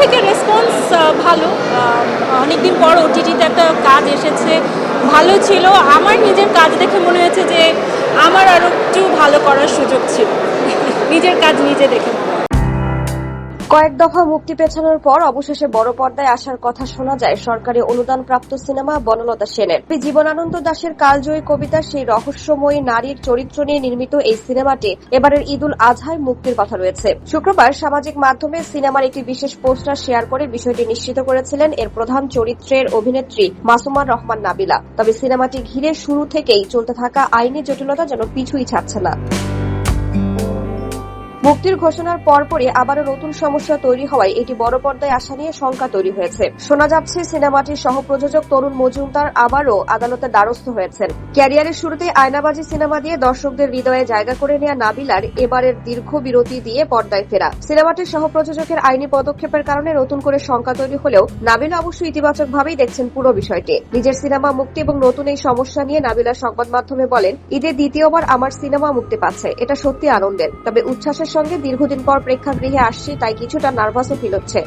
থেকে রেসপন্স ভালো। অনেকদিন পর ওটিটিতে একটা কাজ এসেছে, ভালো ছিল। আমার নিজের কাজ দেখে মনে হয়েছে যে আমার আরও একটু ভালো করার সুযোগ ছিল। নিজের কাজ নিজে দেখে। কয়েক দফা মুক্তি পেছানোর পর অবশেষে বড় পর্দায় আসার কথা শোনা যায় সরকারি অনুদানপ্রাপ্ত সিনেমা বনলতা সেনের। জীবনানন্দ দাশের কালজয়ী কবিতার সেই রহস্যময়ী নারীর চরিত্র নিয়ে নির্মিত এই সিনেমাটি এবারের ঈদুল আজহায় মুক্তির কথা রয়েছে। শুক্রবার সামাজিক মাধ্যমে সিনেমার একটি বিশেষ পোস্টার শেয়ার করে বিষয়টি নিশ্চিত করেছিলেন এর প্রধান চরিত্রের অভিনেত্রী মাসুমার রহমান নাবিলা। তবে সিনেমাটি ঘিরে শুরু থেকেই চলতে থাকা আইনি জটিলতা যেন পিছুই ছাড়ছে না। মুক্তির ঘোষণার পরপরই আবারও নতুন সমস্যা তৈরি হওয়ায় এটি বড় পর্দায় আসা নিয়ে শঙ্কা তৈরি হয়েছে। শোনা যাচ্ছে সিনেমাটির সহপ্রযোজক তরুণ মজুমদার আবারও আদালতে দ্বারস্থ হয়েছেন। ক্যারিয়ারের শুরুতেই আয়নাবাজি সিনেমা দিয়ে দর্শকদের হৃদয়ে জায়গা করে নেওয়া নাবিলার এবারের দীর্ঘ বিরতি দিয়ে পর্দায় ফেরা। সিনেমাটির সহপ্রযোজকের আইনি পদক্ষেপের কারণে নতুন করে শঙ্কা তৈরি হলেও নাবিলা অবশ্যই ইতিবাচকভাবেই দেখছেন পুরো বিষয়টি। নিজের সিনেমা মুক্তি এবং নতুন এই সমস্যা নিয়ে নাবিলা সংবাদ মাধ্যমে বলেন, ঈদে দ্বিতীয়বার আমার সিনেমা মুক্তি পাচ্ছে, এটা সত্যি আনন্দের। তবে উচ্ছ্বাসের সঙ্গে দীর্ঘদিন পর প্রেক্ষাগৃহে আসছি, তাই কিছুটা নার্ভাসও ফিল হচ্ছে।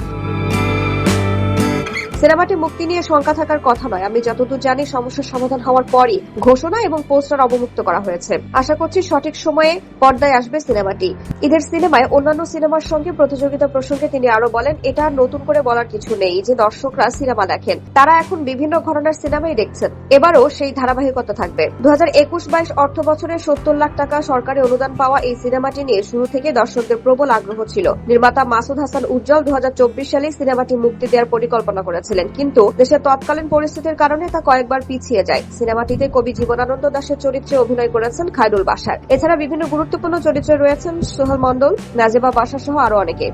সিনেমাটি মুক্তি নিয়ে শঙ্কা থাকার কথা নয়। আমি যতদূর জানি সমস্যার সমাধান হওয়ার পরই ঘোষণা এবং পোস্টার অবমুক্ত করা হয়েছে। আশা করছি সঠিক সময়ে পর্দায় আসবে সিনেমাটি। ঈদের সিনেমায় অন্যান্য সিনেমার সঙ্গে প্রতিযোগিতা প্রসঙ্গে তিনি আরো বলেন, এটা নতুন করে বলার কিছু নেই যে দর্শকরা সিনেমা দেখেন, তারা এখন বিভিন্ন ঘরানার সিনেমাই দেখছেন। এবারও সেই ধারাবাহিকতা থাকবে। 2021-22 অর্থ বছরে 70 লাখ টাকা সরকারি অনুদান পাওয়া এই সিনেমাটি নিয়ে শুরু থেকে দর্শকদের প্রবল আগ্রহ ছিল। নির্মাতা মাসুদ হাসান উজ্জ্বল 2024 সালে সিনেমাটি মুক্তি দেওয়ার পরিকল্পনা করেছিলেন, কিন্তু দেশের তৎকালীন পরিস্থিতির কারণে তা কয়েকবার পিছিয়ে যায়। সিনেমাটিতে কবি জীবনানন্দ দাশের চরিত্রে অভিনয় করেছেন খায়রুল বাশার। এছাড়া বিভিন্ন গুরুত্বপূর্ণ চরিত্রে রয়েছেন সোহেল মন্ডল, নাজেবা বাশা সহ আরো অনেকে।